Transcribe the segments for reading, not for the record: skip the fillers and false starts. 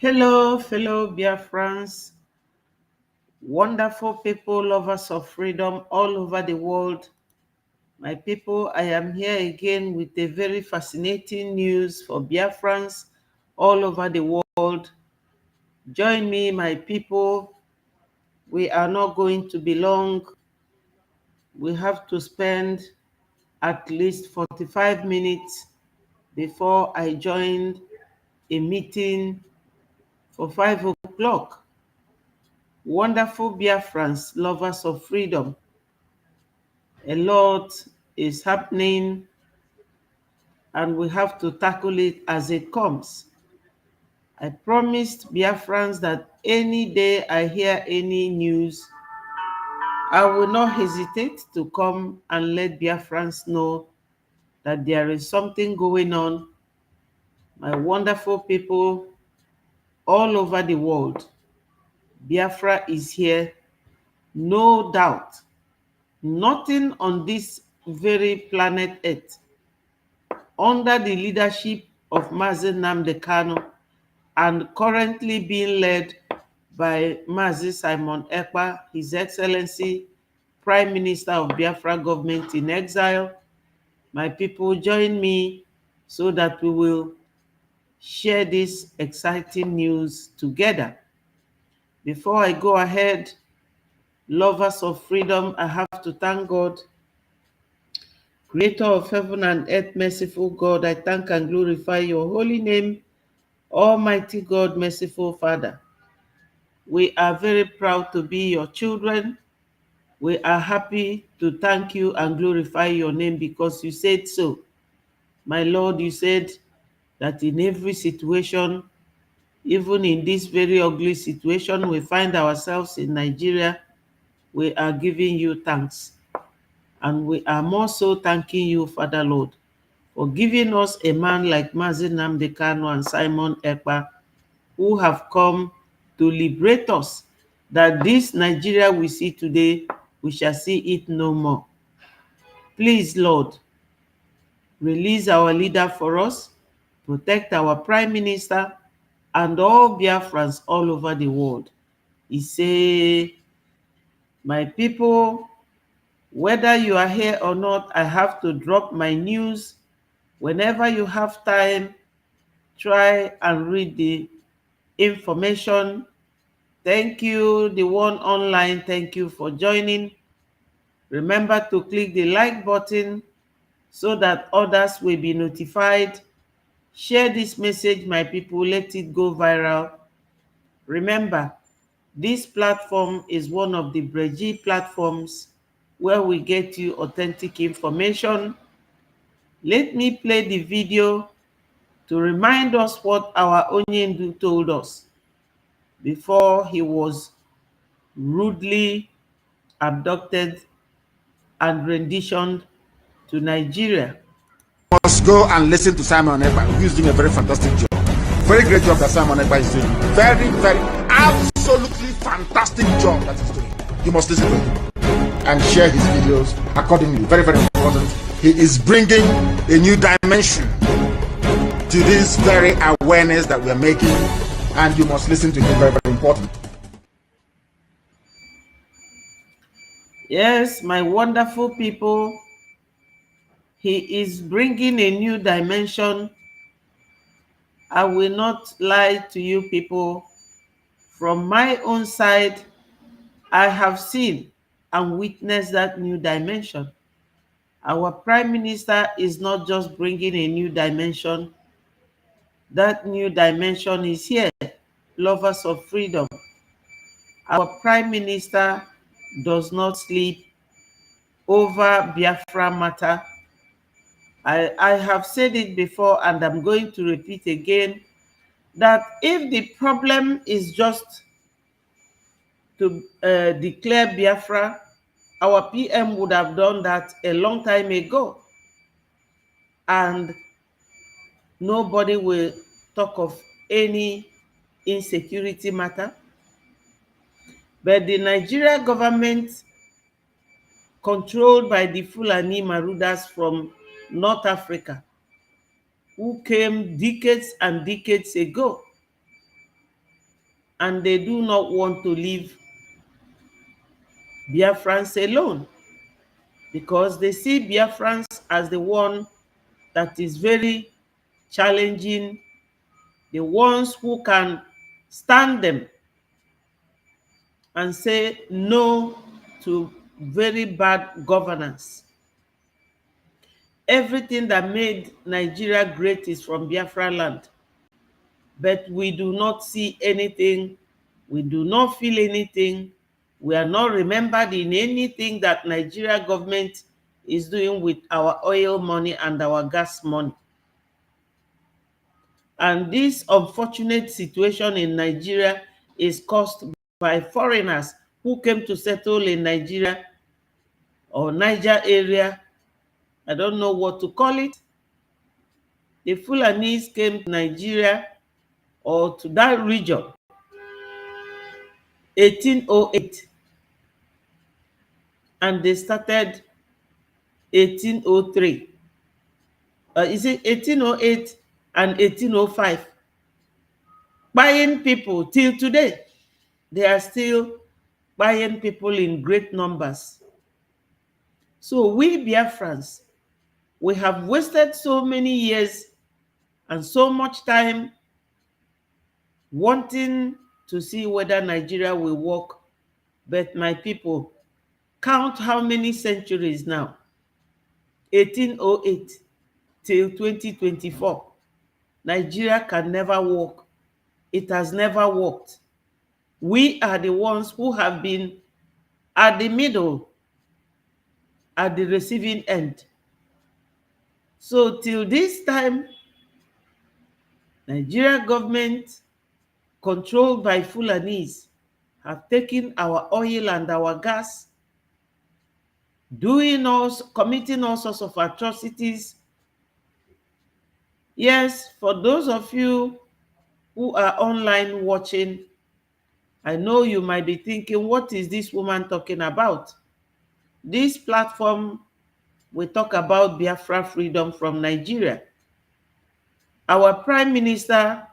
Hello, fellow Biafrans, wonderful people, lovers of freedom all over the world. My people, I am here again with a very fascinating news for Biafrans all over the world. Join me, my people. We are not going to be long. We have to spend at least 45 minutes before I join a meeting for 5 o'clock. Wonderful Biafrans, lovers of freedom. A lot is happening and we have to tackle it as it comes. I promised Biafrans that any day I hear any news, I will not hesitate to come and let Biafrans know that there is something going on. My wonderful people all over the world, Biafra is here, no doubt. Nothing on this very planet Earth under the leadership of Mazi Nnamdi Kanu and currently being led by Mazi Simon Ekpa, His Excellency, Prime Minister of Biafra government in exile. My people, join me so that we will share this exciting news together. Before I go ahead, lovers of freedom, I have to thank God, Creator of heaven and earth, merciful God. I thank and glorify your holy name, Almighty God, merciful Father. We are very proud to be your children. We are happy to thank you and glorify your name because you said so. My Lord, you said that in every situation, even in this very ugly situation we find ourselves in Nigeria, we are giving you thanks. And we are more so thanking you, Father Lord, for giving us a man like Mazi Nnamdi Kanu and Simon Ekpa, who have come to liberate us, that this Nigeria we see today, we shall see it no more. Please, Lord, release our leader for us, protect our Prime Minister, and all Biafrans all over the world. He say, my people, whether you are here or not, I have to drop my news. Whenever you have time, try and read the information. Thank you, the one online. Thank you for joining. Remember to click the like button so that others will be notified. Share this message, my people. Let it go viral. Remember, this platform is one of the BRGIE platforms where we get you authentic information. Let me play the video to remind us what our Onyendu told us before he was rudely abducted and renditioned to Nigeria. Must go and listen to Simon Ekpa, who's doing a very fantastic job. Very great job that Simon Ekpa is doing. Very, very, absolutely fantastic job that he's doing. You must listen to him and share his videos accordingly. Very, very important. He is bringing a new dimension to this very awareness that we're making, and you must listen to him. Very, very important. Yes, my wonderful people, he is bringing a new dimension. I will not lie to you people. From my own side, I have seen and witnessed that new dimension. Our Prime Minister is not just bringing a new dimension. That new dimension is here, lovers of freedom. Our Prime Minister does not sleep over Biafra matter. I have said it before and I'm going to repeat again, that if the problem is just to declare Biafra, our PM would have done that a long time ago. And nobody will talk of any insecurity matter. But the Nigeria government, controlled by the Fulani Marooders from North Africa, who came decades and decades ago, and they do not want to leave Biafrans alone, because they see Biafrans as the one that is very challenging, the ones who can stand them and say no to very bad governance. Everything that made Nigeria great is from Biafra land, but we do not see anything, we do not feel anything, we are not remembered in anything that Nigeria government is doing with our oil money and our gas money. And this unfortunate situation in Nigeria is caused by foreigners who came to settle in Nigeria or Niger area. I don't know what to call it. The Fulanese came to Nigeria or to that region 1808, and they started 1803. Is it 1808 and 1805? Buying people till today. They are still buying people in great numbers. So we Biafrans, we have wasted so many years and so much time wanting to see whether Nigeria will work. But my people, count how many centuries now. 1808 till 2024. Nigeria can never work. It has never worked. We are the ones who have been at the middle, at the receiving end. So till this time, Nigeria government, controlled by Fulanese, have taken our oil and our gas, committing all sorts of atrocities. Yes, for those of you who are online watching, I know you might be thinking, what is this woman talking about? This platform, we talk about Biafra freedom from Nigeria. Our Prime Minister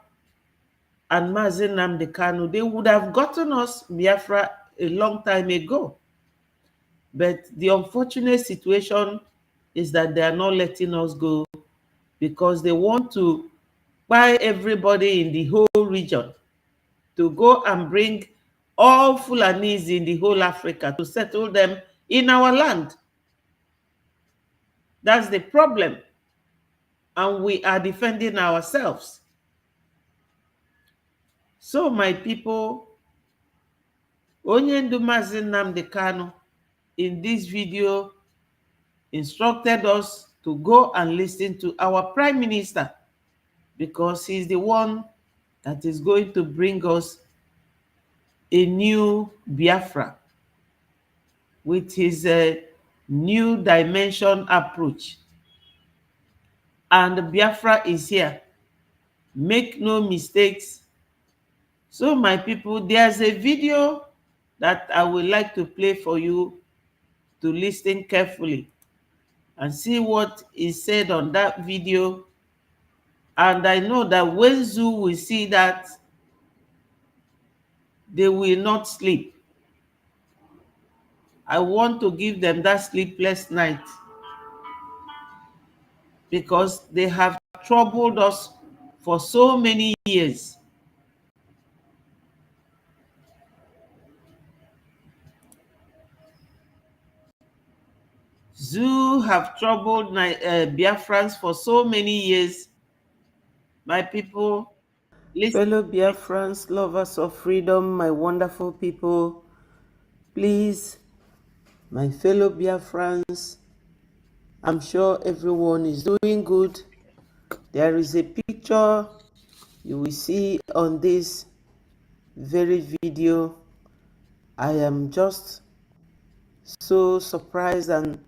and Mazi Nnamdi Kanu, they would have gotten us Biafra a long time ago. But the unfortunate situation is that they are not letting us go because they want to buy everybody in the whole region to go and bring all Fulanese in the whole Africa to settle them in our land. That's the problem. And we are defending ourselves. So my people, Onyendu Mazi Nnamdi Kanu in this video instructed us to go and listen to our Prime Minister, because he's the one that is going to bring us a new Biafra with his new dimension approach. And Biafra is here. Make no mistakes. So my people, there's a video that I would like to play for you to listen carefully and see what is said on that video. And I know that when Zoo will see that, they will not sleep. I want to give them that sleepless night because they have troubled us for so many years. Zoo have troubled Biafrans for so many years. My people, listen. Fellow Biafrans, lovers of freedom, my wonderful people, please, my fellow Biafrans, I'm sure everyone is doing good. There is a picture you will see on this very video. I am just so surprised and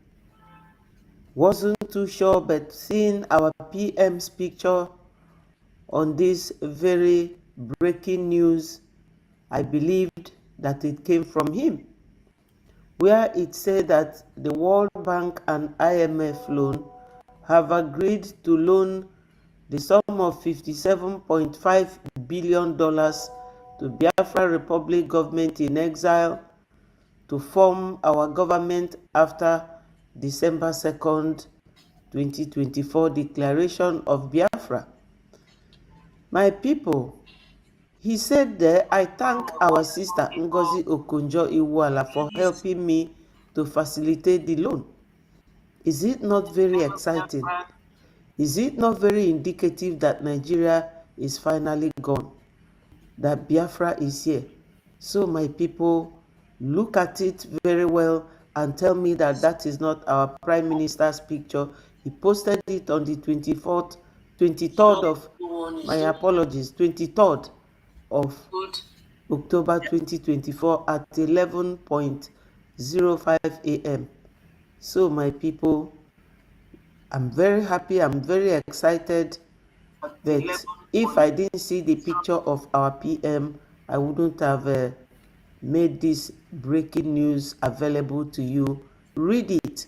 wasn't too sure, but seeing our PM's picture on this very breaking news, I believed that it came from him, where it said that the World Bank and IMF loan have agreed to loan the sum of $57.5 billion to Biafra Republic government in exile to form our government after December 2nd, 2024 declaration of Biafra. My people, he said there, I thank our sister Ngozi Okonjo-Iweala for helping me to facilitate the loan. Is it not very exciting? Is it not very indicative that Nigeria is finally gone? That Biafra is here? So my people, look at it very well and tell me that that is not our Prime Minister's picture. He posted it on the 23rd of, my apologies, 23rd of October 2024 at 11:05 a.m. So my people, I'm very happy, I'm very excited that if I didn't see the picture of our PM, I wouldn't have made this breaking news available to you. Read it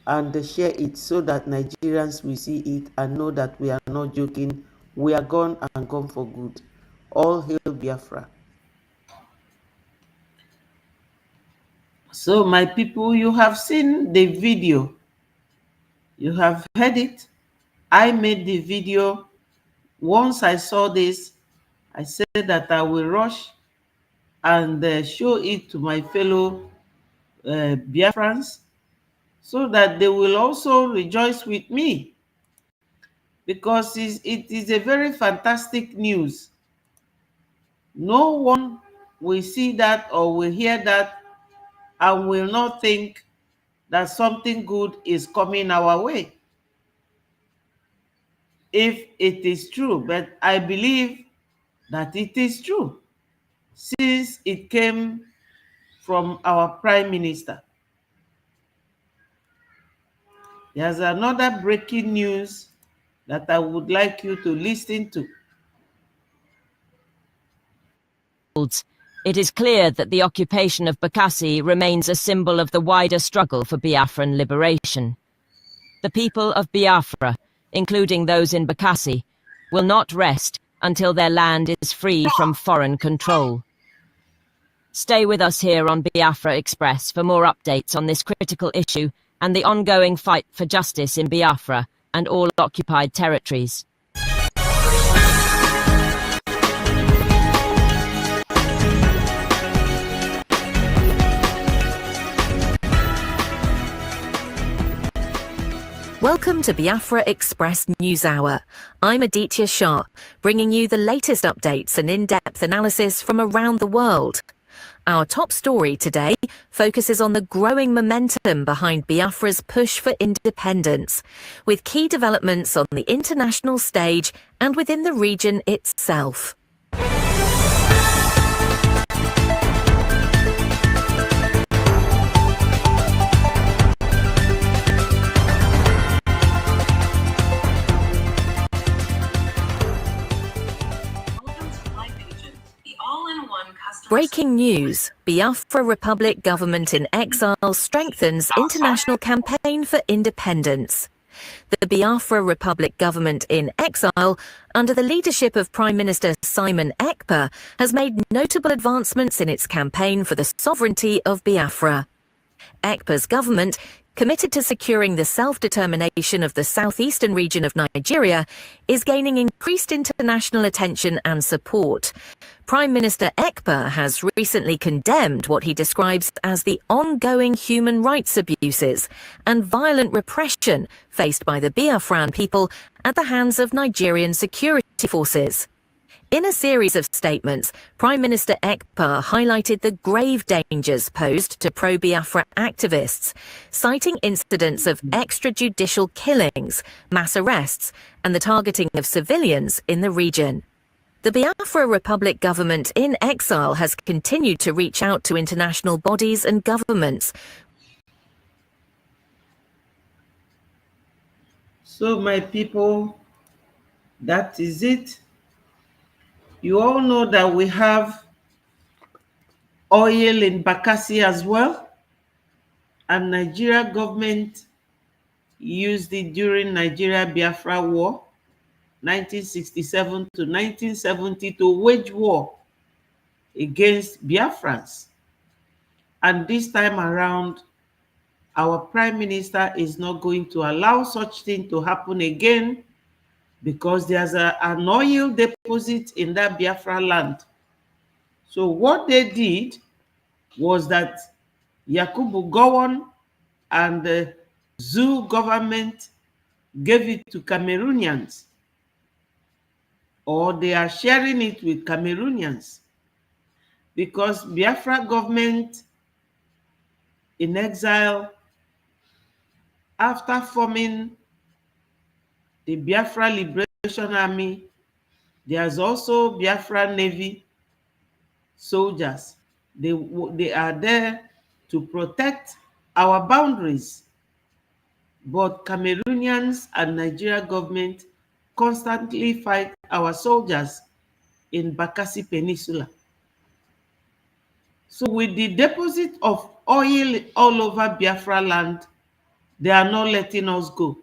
and share it so that Nigerians will see it and know that we are not joking. We are gone and gone for good. All hail Biafra. So my people, you have seen the video. You have heard it. I made the video. Once I saw this, I said that I will rush and show it to my fellow Biafrans so that they will also rejoice with me, because it is a very fantastic news. No one will see that or will hear that and will not think that something good is coming our way, if it is true. But I believe that it is true, since it came from our Prime Minister. There's another breaking news that I would like you to listen to. It is clear that the occupation of Bakassi remains a symbol of the wider struggle for Biafran liberation. The people of Biafra, including those in Bakassi, will not rest until their land is free from foreign control. Stay with us here on Biafra Express for more updates on this critical issue and the ongoing fight for justice in Biafra and all occupied territories. Welcome to Biafra Express News Hour. I'm Aditya Shah, bringing you the latest updates and in-depth analysis from around the world. Our top story today focuses on the growing momentum behind Biafra's push for independence, with key developments on the international stage and within the region itself. Breaking news. Biafra Republic government in exile strengthens international campaign for independence. The Biafra Republic government in exile, under the leadership of Prime Minister Simon Ekpa, has made notable advancements in its campaign for the sovereignty of Biafra. Ekpa's government, committed to securing the self-determination of the southeastern region of Nigeria, is gaining increased international attention and support. Prime Minister Ekpa has recently condemned what he describes as the ongoing human rights abuses and violent repression faced by the Biafran people at the hands of Nigerian security forces. In a series of statements, Prime Minister Ekpa highlighted the grave dangers posed to pro-Biafra activists, citing incidents of extrajudicial killings, mass arrests, and the targeting of civilians in the region. The Biafra Republic government in exile has continued to reach out to international bodies and governments. So my people, that is it. You all know that we have oil in Bakassi as well, and Nigeria government used it during Nigeria Biafra War, 1967 to 1970, to wage war against Biafrans. And this time around, our Prime Minister is not going to allow such thing to happen again, because there's an oil deposit in that Biafra land. So what they did was that Yakubu Gowon and the Zoo government gave it to Cameroonians, or they are sharing it with Cameroonians, because Biafra government in exile, after forming the Biafra Liberation Army, there's also Biafra Navy soldiers. They are there to protect our boundaries. But Cameroonians and Nigeria government constantly fight our soldiers in Bakassi Peninsula. So with the deposit of oil all over Biafra land, they are not letting us go.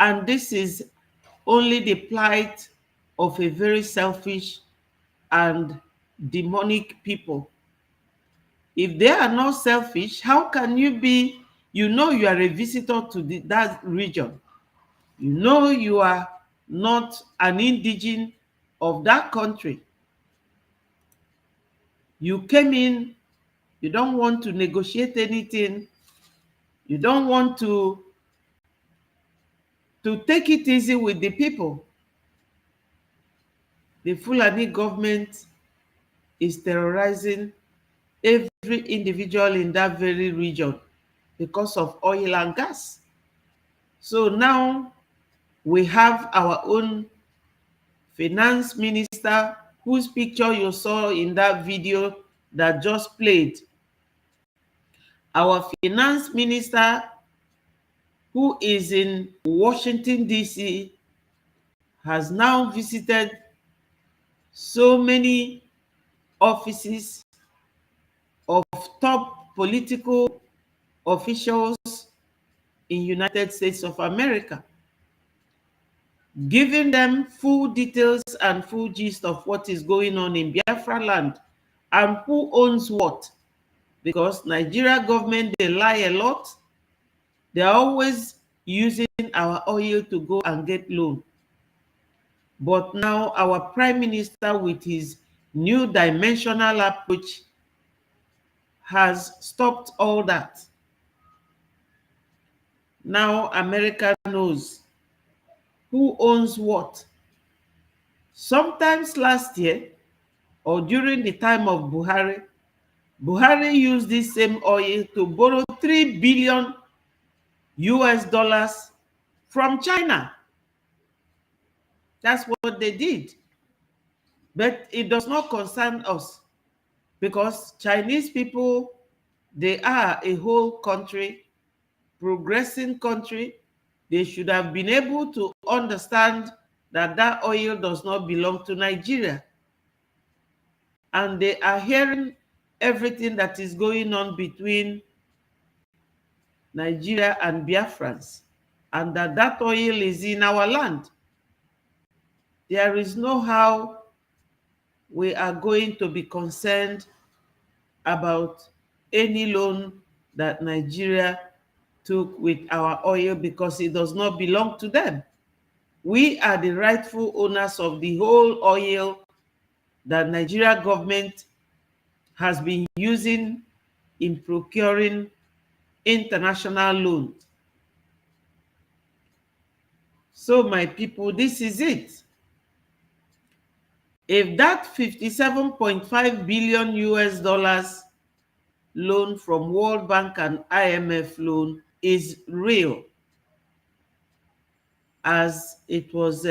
And this is only the plight of a very selfish and demonic people. If they are not selfish, how can you be, you know you are a visitor to that region. You know you are not an indigene of that country. You came in, you don't want to negotiate anything. You don't want to take it easy with the people. The Fulani government is terrorizing every individual in that very region because of oil and gas. So now we have our own finance minister, whose picture you saw in that video that just played. Our finance minister, who is in Washington, D.C., has now visited so many offices of top political officials in United States of America, giving them full details and full gist of what is going on in Biafra land and who owns what. Because Nigeria government, they lie a lot. They are always using our oil to go and get loan. But now our Prime Minister, with his new dimensional approach, has stopped all that. Now America knows who owns what. Sometimes last year, or during the time of Buhari, Buhari used this same oil to borrow $3 billion from China. That's what they did. But it does not concern us, because Chinese people, they are a whole country, progressing country. They should have been able to understand that that oil does not belong to Nigeria. And they are hearing everything that is going on between Nigeria and Biafrans, and that oil is in our land. There is no how we are going to be concerned about any loan that Nigeria took with our oil, because it does not belong to them. We are the rightful owners of the whole oil that Nigeria government has been using in procuring international loans. So my people, this is it. If that 57.5 billion US dollars loan from World Bank and IMF loan is real, as it was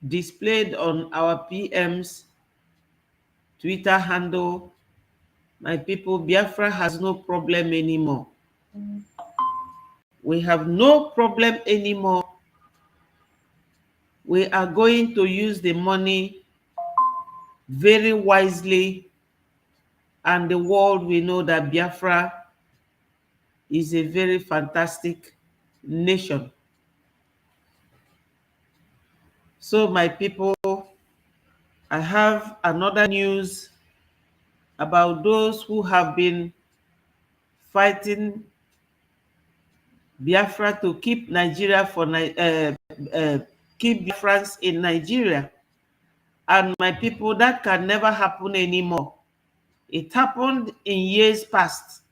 displayed on our PM's Twitter handle, my people, Biafra has no problem anymore. We have no problem anymore. We are going to use the money very wisely, and the world will know that Biafra is a very fantastic nation. So my people, I have another news about those who have been fighting Biafra to keep Nigeria keep Biafrans in Nigeria. And my people, that can never happen anymore. It happened in years past.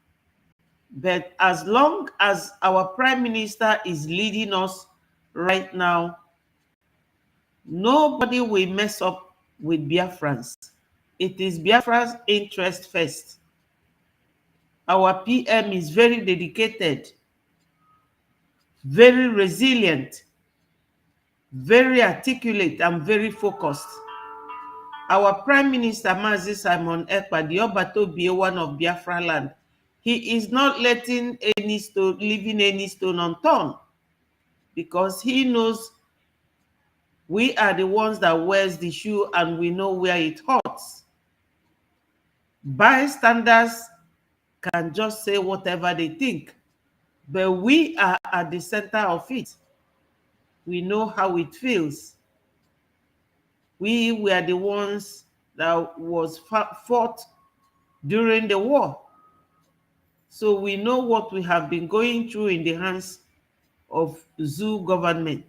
But as long as our Prime Minister is leading us right now, nobody will mess up with Biafrans. It is Biafra's interest first. Our PM is very dedicated, very resilient, very articulate, and very focused. Our Prime Minister, Mazi Simon Ekpa, the Obatobiye one of Biafra land, he is not letting leaving any stone unturned, because he knows we are the ones that wears the shoe and we know where it hurts. Bystanders can just say whatever they think, but we are at the center of it. We know how it feels. We were the ones that was fought during the war. So we know what we have been going through in the hands of zoo government.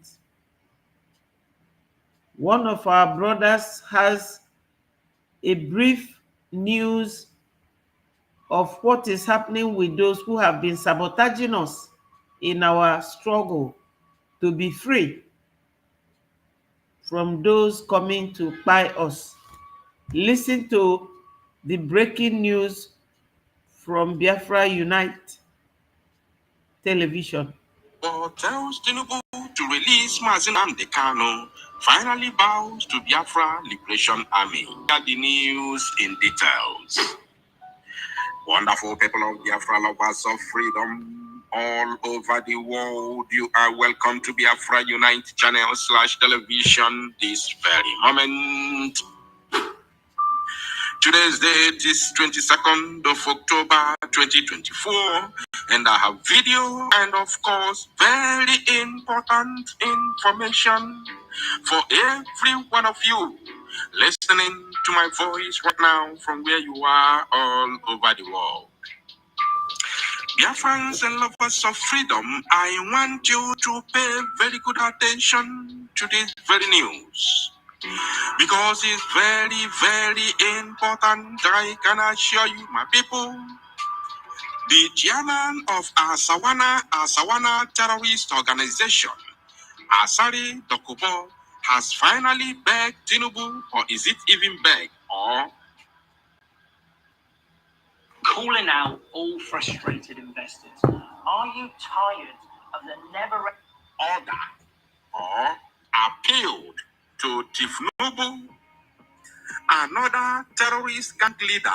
One of our brothers has a brief news of what is happening with those who have been sabotaging us in our struggle to be free from those coming to buy us. Listen to the breaking news from Biafra Unite television. Tells Tinubu to release Mazi Nnamdi Kanu, finally bows to Biafra Liberation Army. Hear the news in details. Wonderful people of Biafra, lovers of freedom all over the world, you are welcome to Biafra Unite channel /television this very moment. Today's date is 22nd of October 2024, and I have video and of course very important information for every one of you listening to my voice right now from where you are all over the world. Biafrans and lovers of freedom, I want you to pay very good attention to this very news, because it's very, very important. I can assure you, my people, the chairman of Asawana terrorist organization, Asari Dokubo, has finally begged Tinubu, or is it even begged, or calling out all frustrated investors. Are you tired of the never order or appealed to Tifnubu, another terrorist gang leader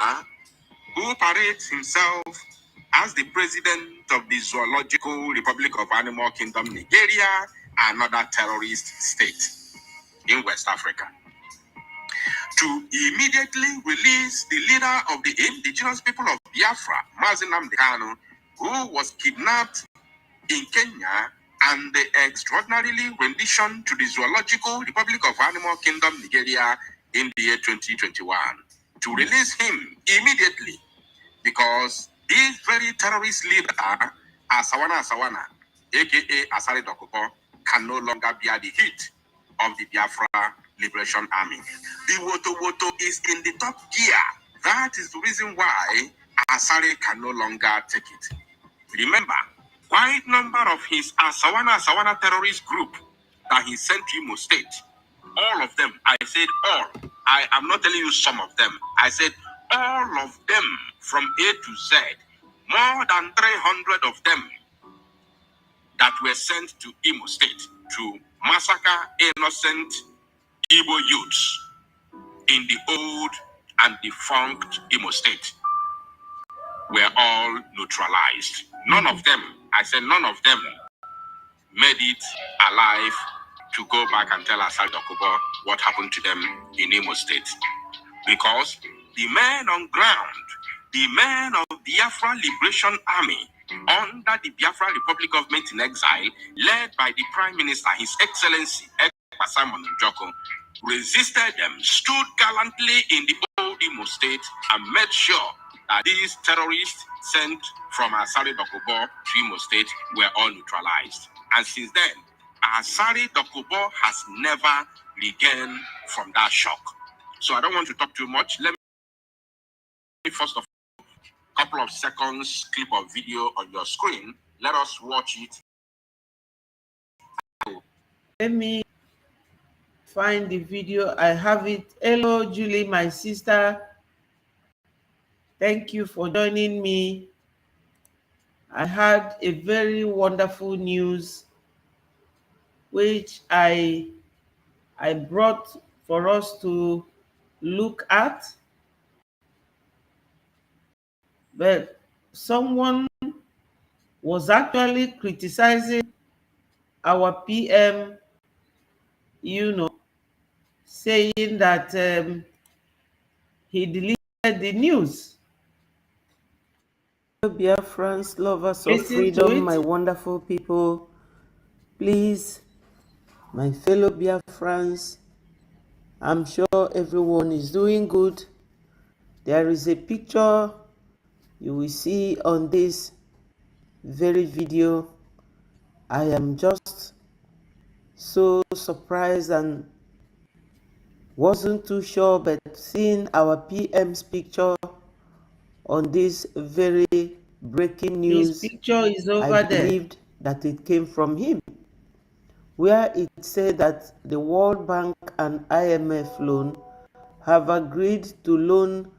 who parades himself as the president of the Zoological Republic of Animal Kingdom, Nigeria, another terrorist state in West Africa, to immediately release the leader of the indigenous people of Biafra, Mazi Nnamdi Kanu, who was kidnapped in Kenya, and the extraordinarily rendition to the Zoological Republic of Animal Kingdom, Nigeria, in the year 2021. To release him immediately, because this very terrorist leader, Asawana, aka Asari Dokubo, can no longer bear the heat of the Biafra Liberation Army. The Woto is in the top gear. That is the reason why Asari can no longer take it. Remember, quite number of his Asawana terrorist group that he sent to Imo State, all of them, I said all. I am not telling you some of them. I said all of them from A to Z, more than 300 of them that were sent to Imo State to massacre innocent Igbo youths in the old and defunct Imo State were all neutralized. None of them, I said none of them, made it alive to go back and tell Asari Dokubo what happened to them in Imo State. Because the men on ground, the men of Biafra Liberation Army, under the Biafra Republic government in exile, led by the Prime Minister, His Excellency Simon Njoko, resisted them, stood gallantly in the old Imo State and made sure that these terrorists sent from Asari Dokubo to Imo State were all neutralized. And since then, Asari Dokubo has never regained from that shock. So I don't want to talk too much. Let me first of all, a couple of seconds clip of video on your screen. Let us watch it. Let me find the video. I have it. Hello, Julie, my sister. Thank you for joining me. I had a very wonderful news which I brought for us to look at. But someone was actually criticizing our PM, saying that he deleted the news. Biafrans, lovers of freedom, my wonderful people, please, my fellow Biafrans, I'm sure everyone is doing good. There is a picture you will see on this very video. I am just so surprised and wasn't too sure, but seeing our PM's picture on this very breaking news, his picture is over I believed that it came from him, where it said that the World Bank and IMF loan have agreed to loan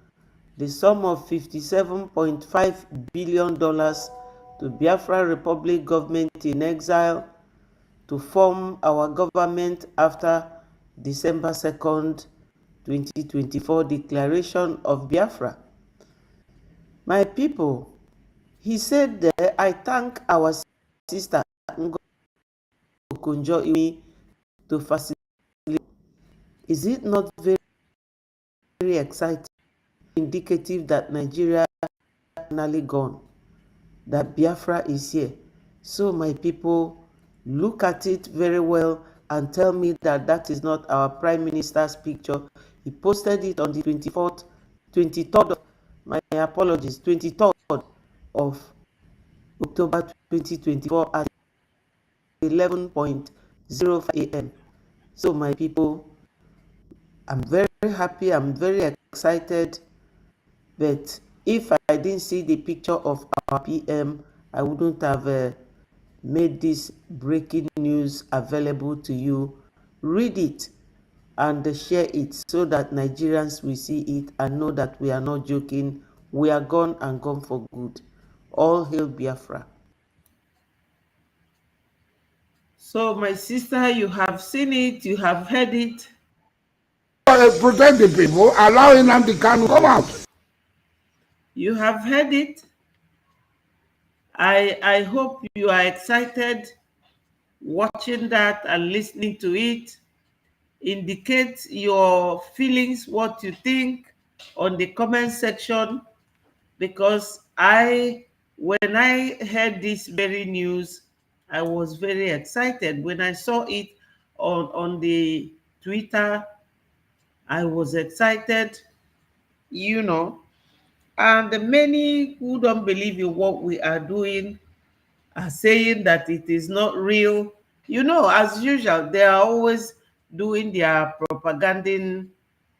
the sum of $57.5 billion to Biafra Republic government in exile to form our government after December 2nd, 2024 declaration of Biafra. My people, he said there, I thank our sister Okonjo to facilitate. Is it not very, very exciting, indicative that Nigeria is finally gone, that Biafra is here? So my people, look at it very well and tell me that that is not our Prime Minister's picture. He posted it on the 23rd, my apologies, 23rd of October 2024 at 11:05 a.m. So my people, I'm very happy, I'm very excited, but if I didn't see the picture of our PM, I wouldn't have made this breaking news available to you. Read it and share it so that Nigerians will see it and know that we are not joking. We are gone and gone for good. All hail Biafra. So my sister, you have seen it, you have heard it. Protect the people, allowing them to come out. You have heard it. I hope you are excited watching that and listening to it. Indicate your feelings, what you think on the comment section, because when I heard this very news, I was very excited. When I saw it on the Twitter, I was excited, and the many who don't believe in what we are doing are saying that it is not real. As usual, they are always doing their propaganda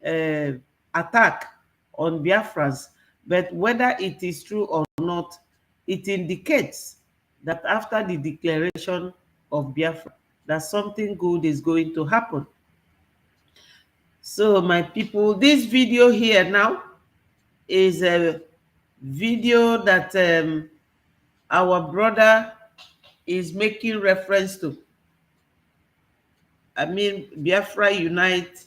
attack on Biafrans. But whether it is true or not, it indicates that after the declaration of Biafra, that something good is going to happen. So my people, this video here now is a video that our brother is making reference to. I mean, Biafra Unite,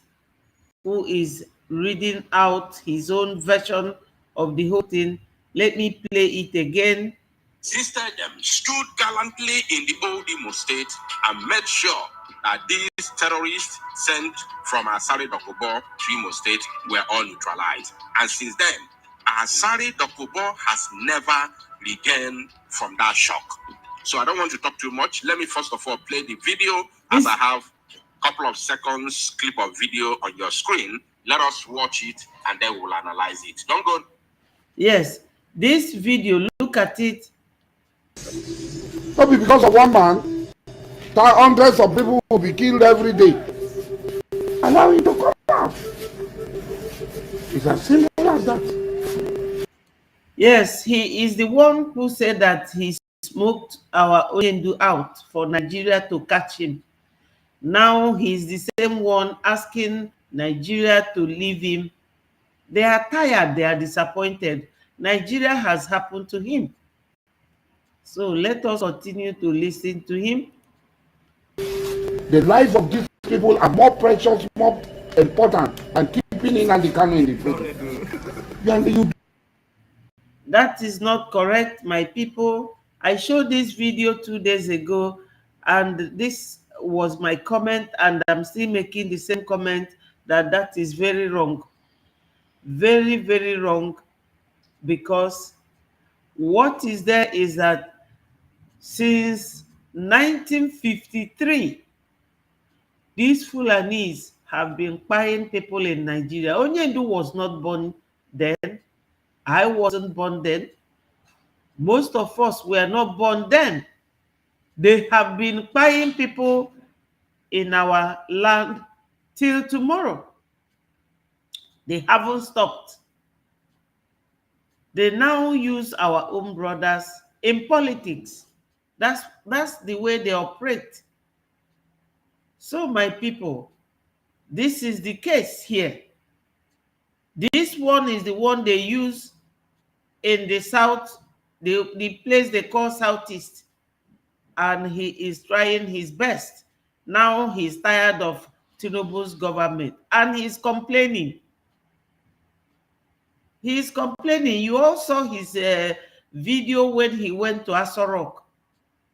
who is reading out his own version of the whole thing. Let me play it again. Sister them stood gallantly in the old Imo State and made sure that these terrorists sent from Asari Dokubo to Imo State were all neutralized. And since then, Asari Dokubo has never regained from that shock. So I don't want to talk too much. Let me first of all play the video as I have a couple of seconds clip of video on your screen. Let us watch it and then we'll analyze it. Don't go. Yes, this video, look at it. Maybe because of one man, hundreds of people will be killed every day. Allow him to come out. It's as simple as that. Yes, he is the one who said that he smoked our Onyendu out for Nigeria to catch him. Now he's the same one asking Nigeria to leave him. They are tired, they are disappointed. Nigeria has happened to him. So let us continue to listen to him. The lives of these people are more precious, more important than keeping Nnamdi Kanu in the prison. That is not correct, my people. I showed this video 2 days ago, and this was my comment, and I'm still making the same comment that that is very wrong. Very, very wrong, because what is there is that since 1953, these Fulanis have been buying people in Nigeria. Onyendu was not born then. I wasn't born then. Most of us were not born then. They have been buying people in our land till tomorrow. They haven't stopped. They now use our own brothers in politics. That's the way they operate. So, my people, this is the case here. This one is the one they use in the south, the place they call Southeast, and he is trying his best. Now he's tired of Tinubu's government, and he's complaining. He's complaining. You all saw his video when he went to ASOROCK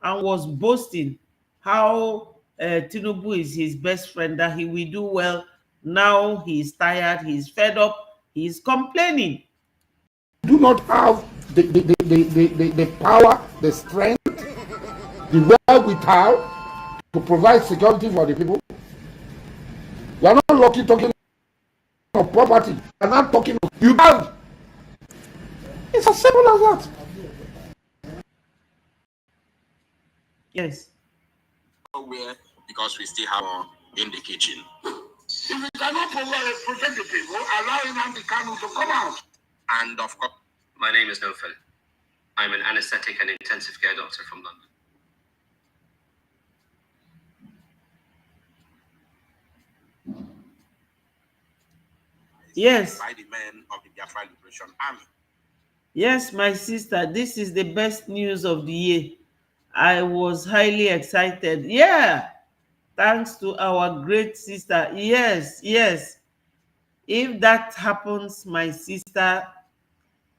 and was boasting how Tinubu is his best friend, that he will do well. Now he's tired, he's fed up, he's complaining. Do not have the power, the strength, the wherewithal to provide security for the people. You are not lucky talking of property. You are not talking of you have. It's as simple as that. Yes. Where, because we still have in the kitchen. If we cannot protect the people, allow Nnamdi Kanu to come out. And of course, my name is Nofel. I'm an anesthetic and intensive care doctor from London. Yes. By the men of the Biafra Liberation Army. Yes, my sister, this is the best news of the year. I was highly excited. Yeah, thanks to our great sister. Yes, yes. If that happens, my sister,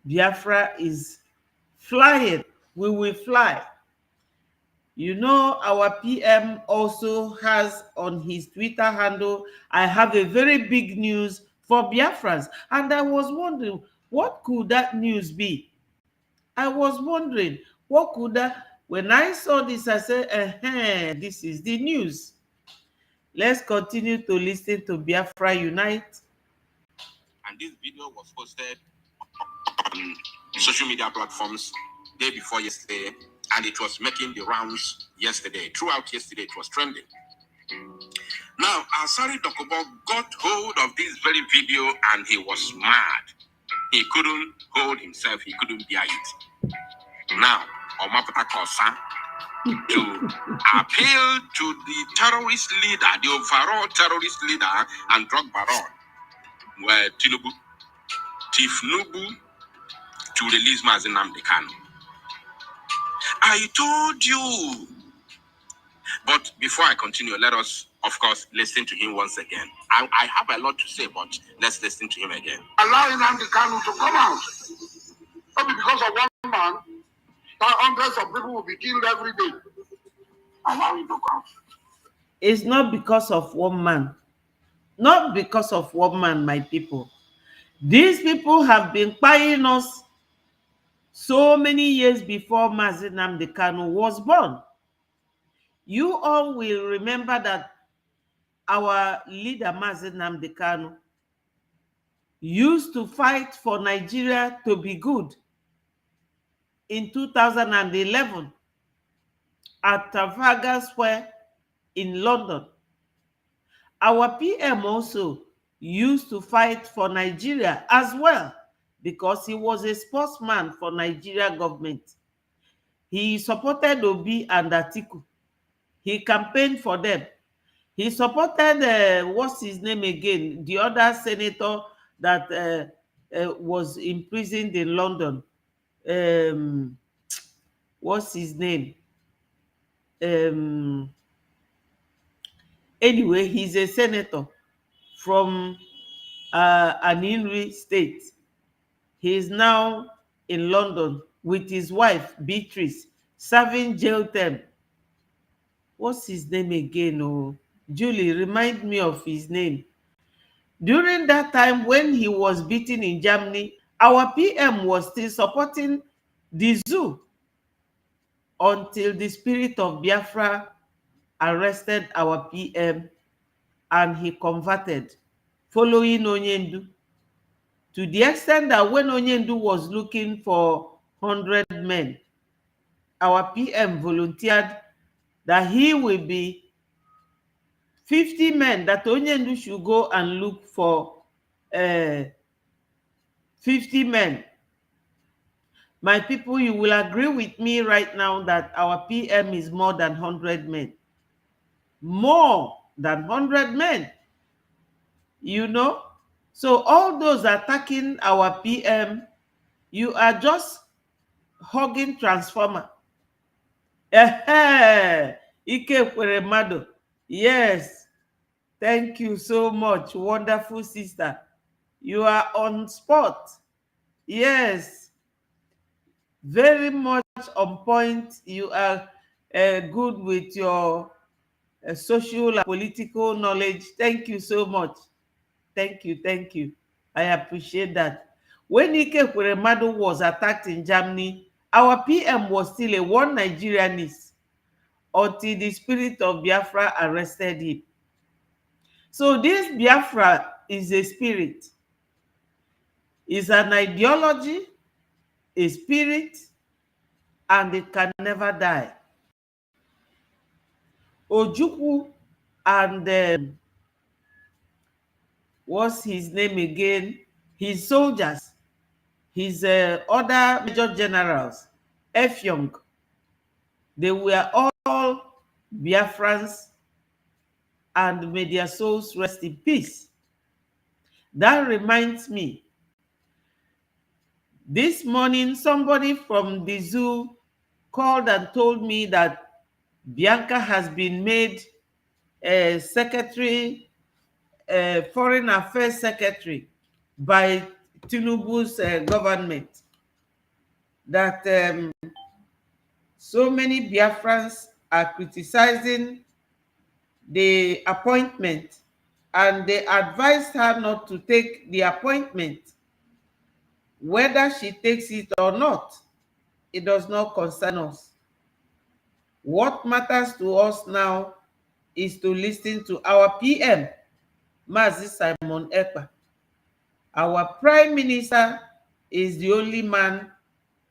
Biafra is flying. We will fly. You know, our PM also has on his Twitter handle, I have a very big news for Biafrans. And I was wondering, what could that news be? I was wondering, what could that... When I saw this, I said, this is the news. Let's continue to listen to Biafra Unite. And this video was posted on social media platforms day before yesterday, and it was making the rounds yesterday. Throughout yesterday, it was trending. Now, Asari Dokubo got hold of this very video and he was mad. He couldn't hold himself, he couldn't bear it. Now, Omapata Kosa, to appeal to the terrorist leader, the overall terrorist leader and drug baron, where Tinubu, Tifnubu, to release Mazi Nnamdi Kanu. I told you. But before I continue, let us, of course, listen to him once again. I have a lot to say, but let's listen to him again. Allow Nnamdi Kanu to come out. Only because of one man, hundreds of people will be killed every day. Allow him to come. It's not because of one man. Not because of one man, my people. These people have been buying us so many years before Mazi Nnamdi Kanu was born. You all will remember that our leader, Mazi Nnamdi Kanu, used to fight for Nigeria to be good in 2011 at Trafalgar Square in London. Our PM also used to fight for Nigeria as well because he was a spokesman for Nigeria government. He supported Obi and Atiku. He campaigned for them. He supported, what's his name again? The other senator that was imprisoned in London. What's his name? Anyway, he's a senator from an Inri state. He is now in London with his wife, Beatrice, serving jail term. What's his name again? Oh, Julie, remind me of his name. During that time when he was beaten in Germany, our PM was still supporting the zoo until the spirit of Biafra arrested our PM and he converted, following Onyendu, to the extent that when Onyendu was looking for 100 men, our PM volunteered that he will be 50 men, that Onyendu should go and look for 50 men. My people, you will agree with me right now that our PM is more than 100 men. More than 100 men. You know? So all those attacking our PM, you are just hugging transformer. Ike Kweremado. Yes. Thank you so much, wonderful sister. You are on spot. Yes. Very much on point. You are good with your social and political knowledge. Thank you so much. Thank you, thank you. I appreciate that. When Ike Kweremado was attacked in Germany, our PM was still a one Nigerianist until the spirit of Biafra arrested him. So this Biafra is a spirit, is an ideology, a spirit, and it can never die. Ojukwu and what's his name again? His soldiers, his other major generals, Effiong, they were all Biafrans, and may their souls rest in peace. That reminds me, this morning somebody from the zoo called and told me that Bianca has been made secretary, foreign affairs secretary by Tinubu's government. That so many Biafrans are criticizing the appointment, and they advised her not to take the appointment. Whether she takes it or not, it does not concern us. What matters to us now is to listen to our PM, Mazi Simon Ekpa. Our Prime Minister is the only man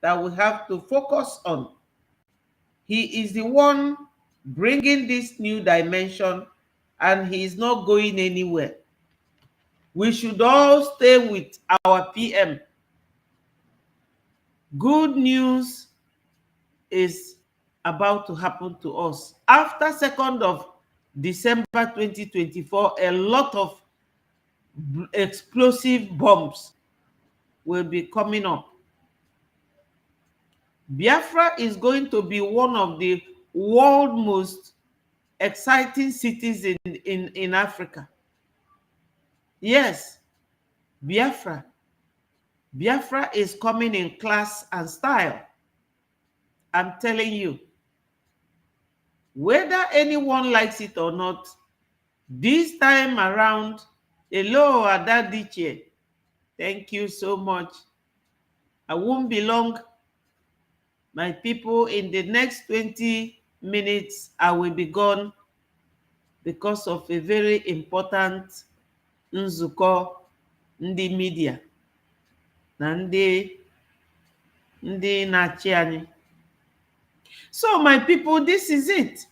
that we have to focus on. He is the one bringing this new dimension, and he is not going anywhere. We should all stay with our PM. Good news is about to happen to us. After 2nd of December 2024, a lot of explosive bombs will be coming up. Biafra is going to be one of the world's most exciting cities in Africa. Yes, Biafra. Biafra is coming in class and style. I'm telling you. Whether anyone likes it or not, this time around, hello, Adadiche. Thank you so much. I won't be long. My people, in the next 20 minutes, I will be gone because of a very important nzuko ndị media na ndị na-achị anyị. So my people, this is it.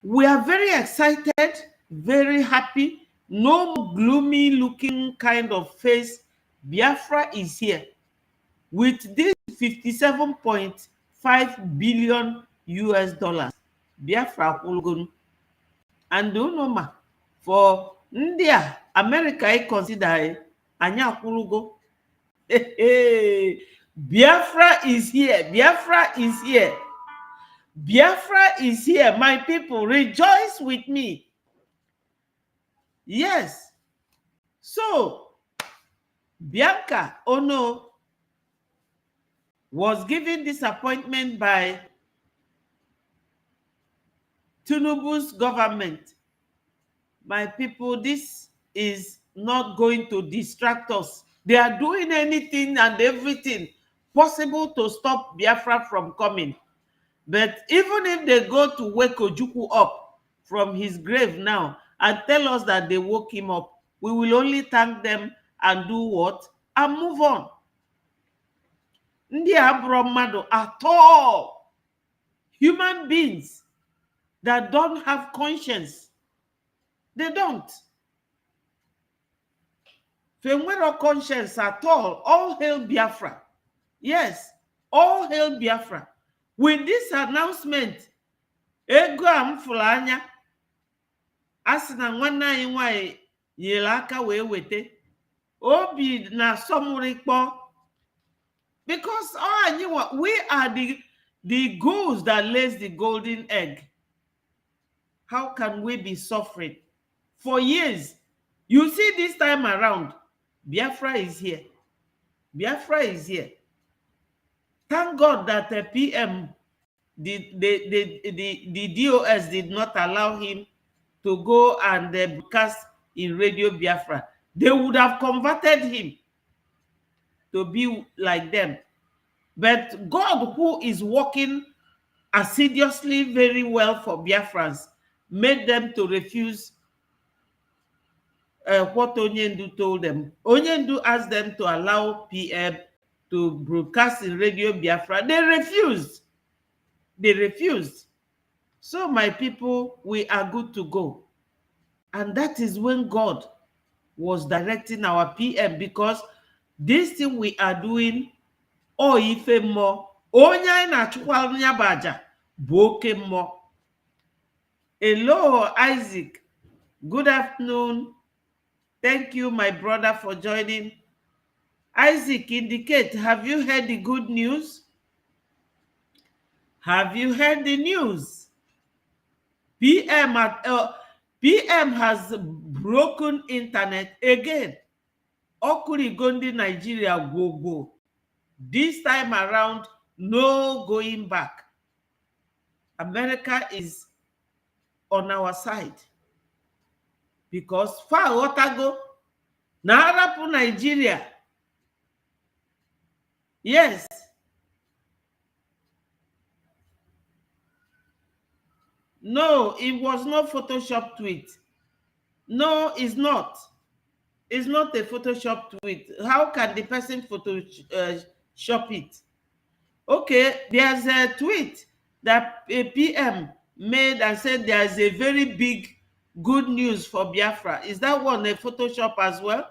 We are very excited, very happy. No gloomy looking kind of face. Biafra is here with this 57.5 billion US dollars. Biafra kwulugon. And unoma for India, America, I consider anya kwulugo. Biafra is here. Biafra is here. Biafra is here. My people, rejoice with me. Yes. So, Bianca Ono was given this appointment by Tinubu's government. My people, this is not going to distract us. They are doing anything and everything possible to stop Biafra from coming. But even if they go to wake Ojukwu up from his grave now and tell us that they woke him up, we will only thank them and do what? And move on. Ndị abụrụ mmadụ at all. Human beings that don't have conscience. They don't. They have conscience at all. All hail Biafra. Yes, all hail Biafra. With this announcement, ego amfulanya asina nwanne anyị nwanyị nyere aka wee wete obi na somurikpo, because we are the goose that lays the golden egg. How can we be suffering for years? You see, this time around, Biafra is here. Biafra is here. Thank God that the PM, the DOS did not allow him to go and broadcast in Radio Biafra. They would have converted him to be like them. But God, who is working assiduously very well for Biafrans, made them to refuse what Onyendu told them. Onyendu asked them to allow PM to broadcast in Radio Biafra. They refused. They refused. So my people, we are good to go. And that is when God was directing our PM, because this thing we are doing, ife mo, onya na chukwa nya baja, boke mo. Hello, Isaac. Good afternoon. Thank you, my brother, for joining. Isaac, indicate, have you heard the good news? Have you heard the news? PM has broken internet again. Okurigondi Nigeria go. This time around, no going back. America is on our side. Because far otago, na Arapu Nigeria. Yes. No, it was not Photoshop tweet. No, it's not. It's not a Photoshop tweet. How can the person Photoshop it? Okay, there's a tweet that a PM made and said there's a very big good news for Biafra. Is that one a Photoshop as well?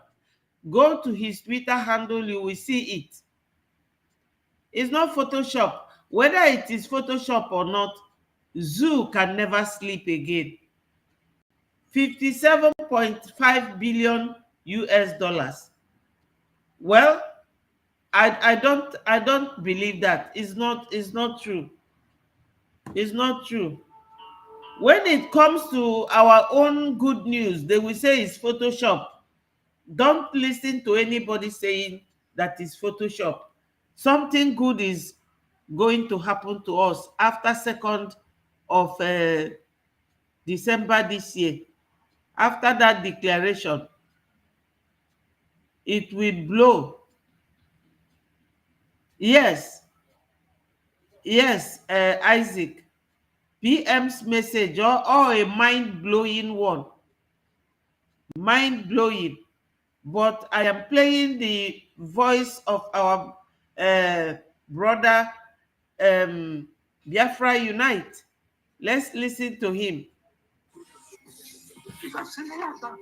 Go to his Twitter handle, you will see it. It's not Photoshop. Whether it is Photoshop or not, Zoo can never sleep again. 57.5 billion US dollars. Well, I don't believe that. It's not true. It's not true. When it comes to our own good news, they will say it's Photoshop. Don't listen to anybody saying that it's Photoshop. Something good is going to happen to us after 2nd of December this year. After that declaration, it will blow. Yes, Isaac. PM's message or a mind-blowing one. Mind-blowing. but I am playing the voice of our brother Biafra Unite. Let's listen to him. It's as simple as that.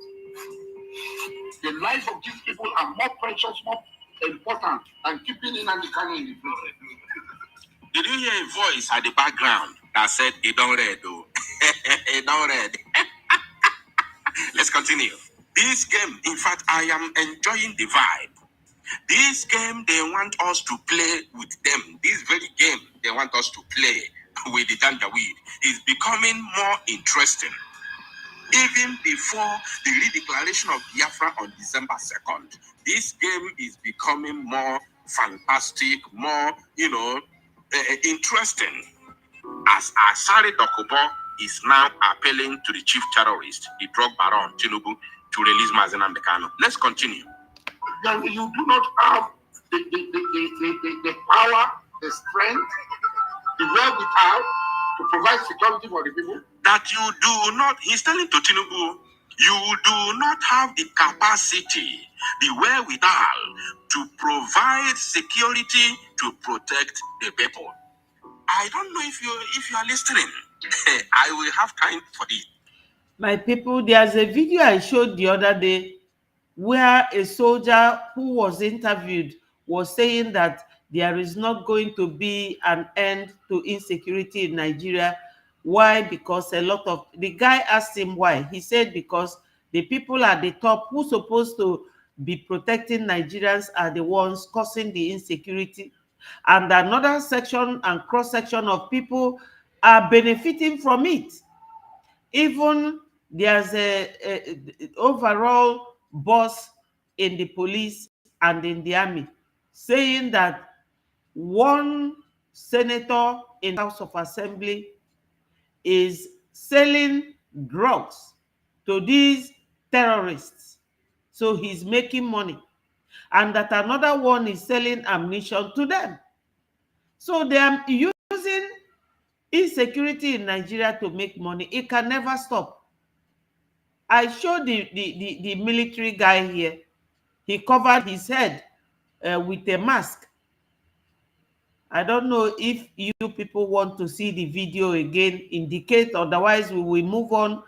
The lives of these people are more precious, more important than keeping in and decaying in the place. Did you hear a voice at the background that said, "It don't read, though"? It don't read. Let's continue. This game, in fact, I am enjoying the vibe. This game, they want us to play with them. This very game, they want us to play with the Janjaweed is becoming more interesting. Even before the redeclaration of Biafra on December 2nd, this game is becoming more fantastic, more, interesting. As Asari Dokubo is now appealing to the chief terrorist, the drug baron, Tinubu, to release Mazen Amdekano. Let's continue. Then you do not have the power, the strength, the wherewithal to provide security for the people. That you do not, he's telling to Tinubu, you do not have the capacity, the wherewithal to provide security to protect the people. I don't know if you are listening. I will have time for this. My people, there's a video I showed the other day where a soldier who was interviewed was saying that there is not going to be an end to insecurity in Nigeria. Why? Because the guy asked him why. He said because the people at the top who supposed to be protecting Nigerians are the ones causing the insecurity. And another section and cross-section of people are benefiting from it. Even there's a overall boss in the police and in the army saying that one senator in the House of Assembly is selling drugs to these terrorists. So he's making money. And that another one is selling ammunition to them. So they are using insecurity in Nigeria to make money. It can never stop. I showed the military guy here. He covered his head with a mask. I don't know if you people want to see the video again, indicate, otherwise we will move on.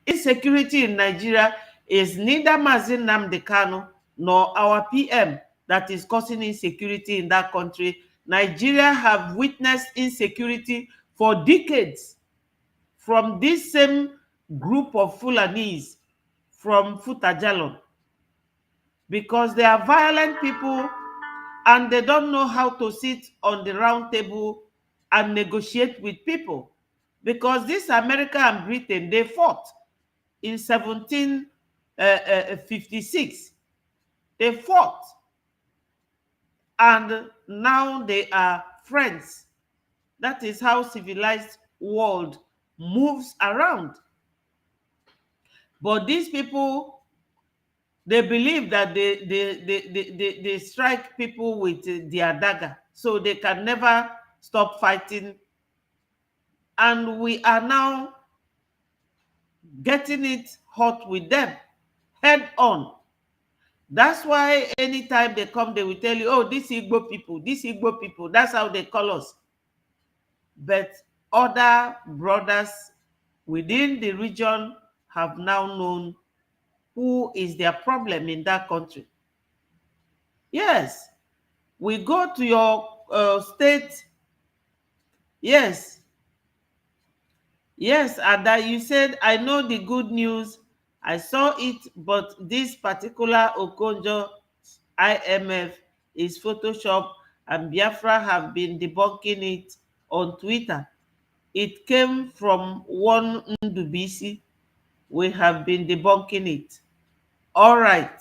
Insecurity in Nigeria is neither Mazen Nnamdi Kanu nor our PM that is causing insecurity in that country. Nigeria have witnessed insecurity for decades from this same group of Fulanis from Futajalon, because they are violent people and they don't know how to sit on the round table and negotiate with people. Because this America and Britain, they fought in 1756. They fought. And now they are friends. That is how civilized world moves around. But these people, they believe that they strike people with their dagger, so they can never stop fighting. And we are now getting it hot with them, head on. That's why anytime they come, they will tell you, oh, these Igbo people, that's how they call us. But other brothers within the region have now known who is their problem in that country. Yes, we go to your state. Yes, Ada, you said, I know the good news. I saw it, but this particular Okonjo IMF is Photoshop, and Biafra have been debunking it on Twitter. It came from one Ndubisi. We have been debunking it. All right.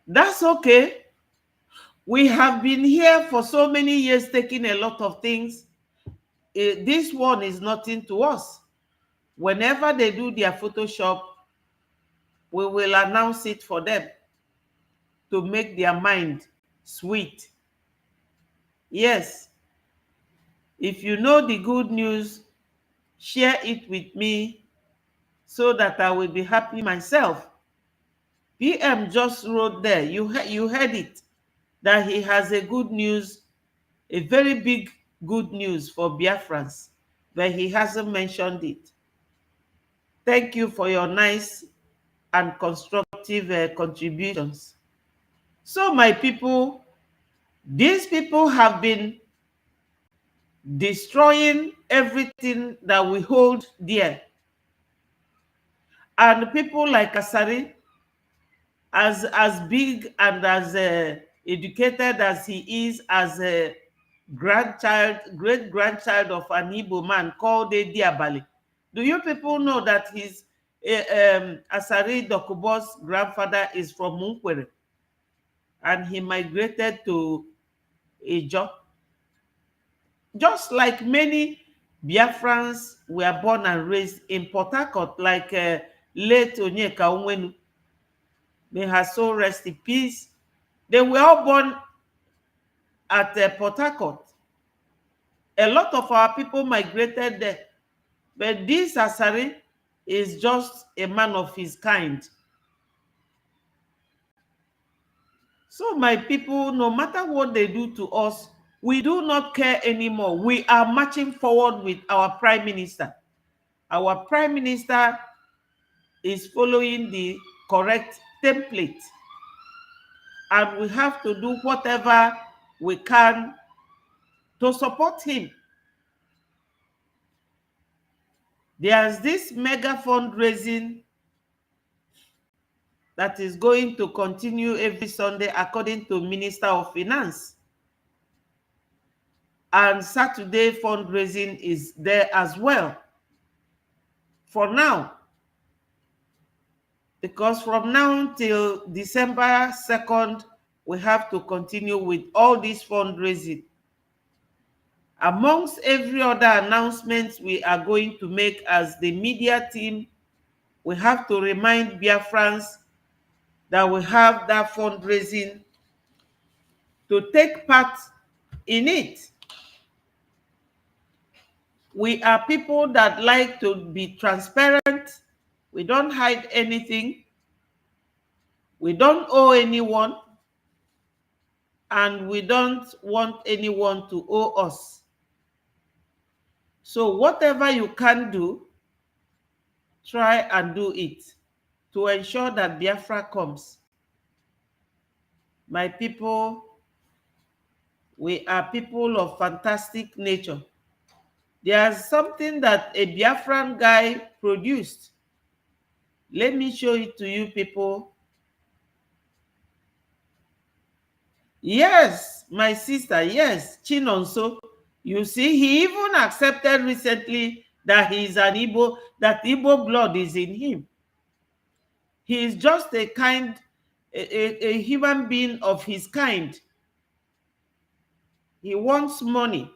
That's okay. We have been here for so many years taking a lot of things. This one is nothing to us. Whenever they do their Photoshop, we will announce it for them to make their mind sweet. Yes. If you know the good news, share it with me so that I will be happy myself. PM just wrote there, you heard it, that he has a good news, a very big good news for Biafrans, but he hasn't mentioned it. Thank you for your nice and constructive contributions. So my people, these people have been destroying everything that we hold dear. And people like Asari, as big and as educated as he is, as a great grandchild of an Igbo man called Diabali. Do you people know that his Asari Dokubo's grandfather is from Munkwere, and he migrated to Ijo? Just like many Biafrans were born and raised in Port Harcourt, like late Onyeka Onwenu, may her soul rest in peace. They were all born at Port Harcourt. A lot of our people migrated there. But this Asari is just a man of his kind. So my people, no matter what they do to us, we do not care anymore. We are marching forward with our Prime Minister. Our Prime Minister is following the correct template. And we have to do whatever we can to support him. There's this mega fundraising that is going to continue every Sunday, according to Minister of Finance. And Saturday fundraising is there as well. For now. Because from now till December 2nd, we have to continue with all this fundraising. Amongst every other announcements we are going to make as the media team, we have to remind Biafrans that we have that fundraising to take part in it. We are people that like to be transparent. We don't hide anything. We don't owe anyone. And we don't want anyone to owe us. So whatever you can do, try and do it to ensure that Biafra comes. My people, we are people of fantastic nature. There's something that a Biafran guy produced. Let me show it to you people. Yes, my sister, yes, Chinonso. You see, he even accepted recently that he is an Igbo, that Igbo blood is in him. He is just a human being of his kind. He wants money.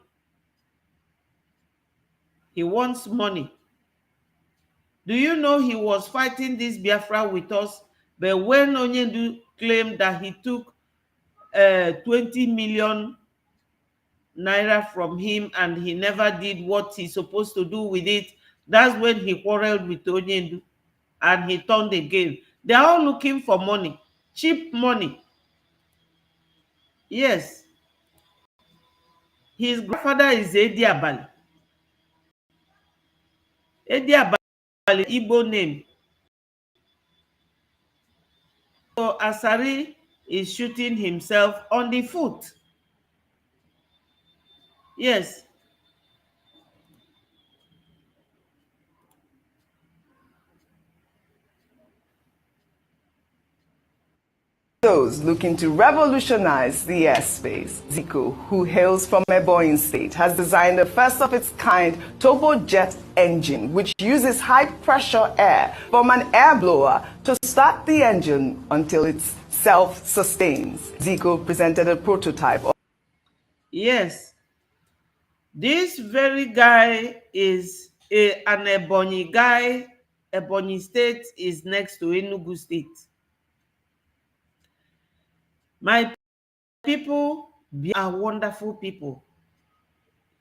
He wants money. Do you know he was fighting this Biafra with us? But when Onyendu claimed that he took 20 million naira from him and he never did what he's supposed to do with it, that's when he quarreled with Onyendu and he turned again. They're all looking for money, cheap money. Yes. His grandfather is Ediabali. Ediabali, Igbo name. So Asari is shooting himself on the foot. Yes. Those looking to revolutionize the airspace. Zico, who hails from Ebonyi State, has designed the first of its kind turbojet engine, which uses high-pressure air from an air blower to start the engine until it self-sustains. Zico presented a prototype. Yes. This very guy is an Ebonyi guy. Ebonyi State is next to Enugu State. My people are wonderful people.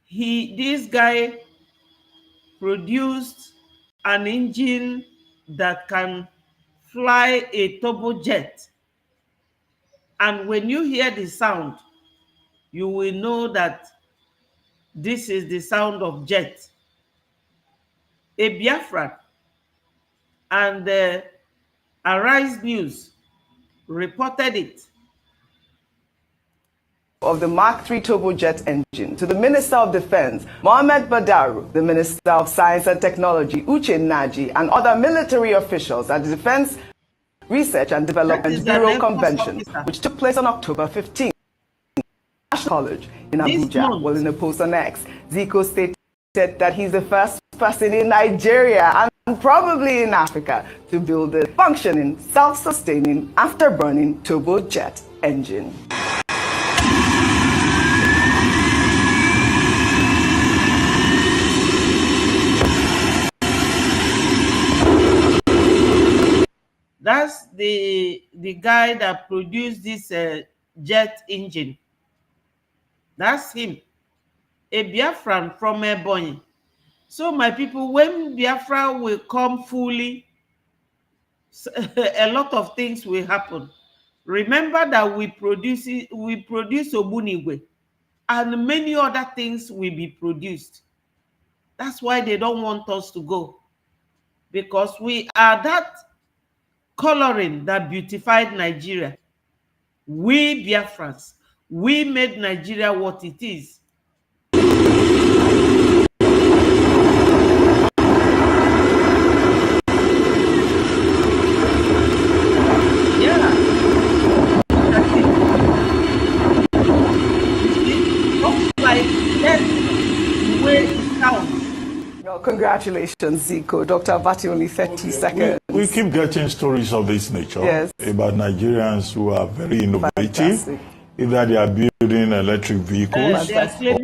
This guy produced an engine that can fly a turbojet, and when you hear the sound, you will know that this is the sound of jet. A Biafran and Arise News reported it. Of the Mark III turbojet engine to the Minister of Defense, Mohammed Badaru, the Minister of Science and Technology, Uche Naji, and other military officials at the Defense Research and Development Bureau Convention, which took place on October 15th. National College in Abuja. Well, in a post on X, Zico stated that he's the first person in Nigeria and probably in Africa to build a functioning, self-sustaining, afterburning turbojet engine. That's the guy that produced this jet engine. That's him, a Biafran from Ebonyi. So my people, when Biafra will come fully, a lot of things will happen. Remember that we produce Obunigwe, and many other things will be produced. That's why they don't want us to go, because we are that coloring that beautified Nigeria. We Biafrans, we made Nigeria what it is. Yeah. Like that's the way it sounds. Well, congratulations, Zico. Dr. Abati, only 30 seconds. We keep getting stories of this nature, yes, about Nigerians who are very innovative. Fantastic. Either they are building electric vehicles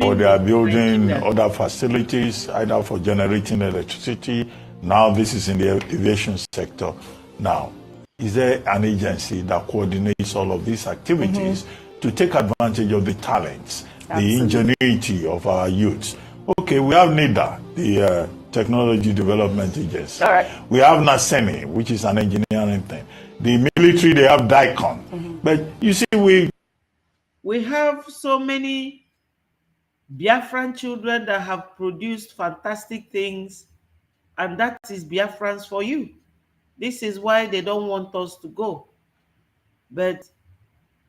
or they are building other facilities, either for generating electricity. Now this is in the aviation sector. Now, is there an agency that coordinates all of these activities to take advantage of the talents, the ingenuity of our youths? Okay, we have NIDA, the Technology Development Agency. All right. We have NASEMI, which is an engineering thing. The military, they have DICON. But you see, we have so many Biafran children that have produced fantastic things, and that is Biafrans for you. This is why they don't want us to go. But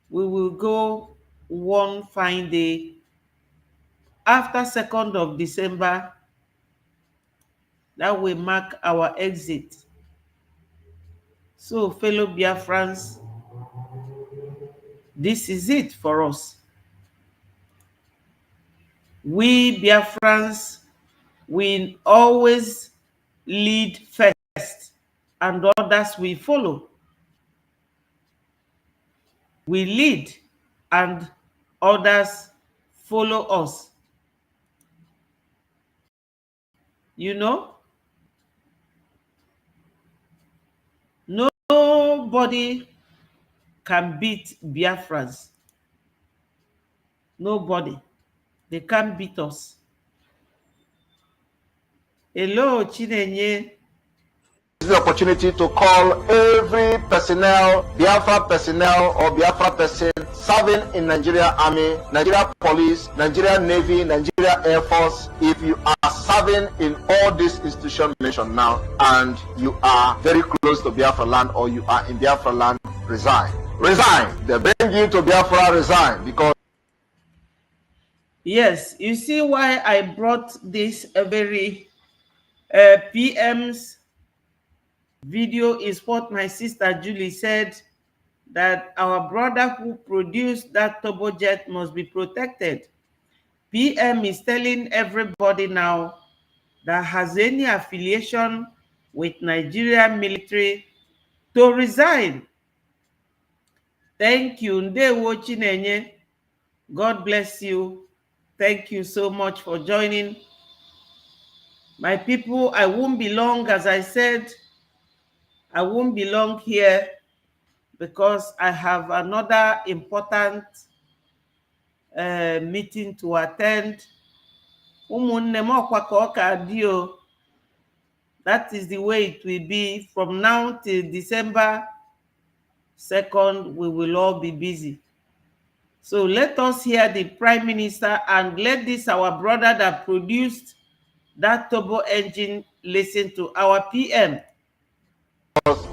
we will go one fine day after 2nd of December. That will mark our exit. So, fellow Biafrans, this is it for us. We Biafrans, we always lead first, and others will follow. We lead, and others follow us. You know? Nobody can beat Biafrans. Nobody. They can't beat us. Hello, Chinenye. This is the opportunity to call every personnel, Biafra personnel or Biafra person serving in Nigeria Army, Nigeria Police, Nigeria Navy, Nigeria Air Force. If you are serving in all these institutions mentioned now and you are very close to Biafra land or you are in Biafra land, resign. Resign. They bring you to Biafra, resign. Because yes, you see why I brought this a very PM's video is what my sister Julie said, that our brother who produced that turbojet must be protected. PM is telling everybody now that has any affiliation with Nigerian military to resign. Thank you. Ndewo Chinenye. God bless you. Thank you so much for joining. My people, I won't be long, as I said. I won't be long here because I have another important meeting to attend. That is the way it will be from now till December 2nd. We will all be busy. So let us hear the Prime Minister and let this our brother that produced that turbo engine listen to our PM.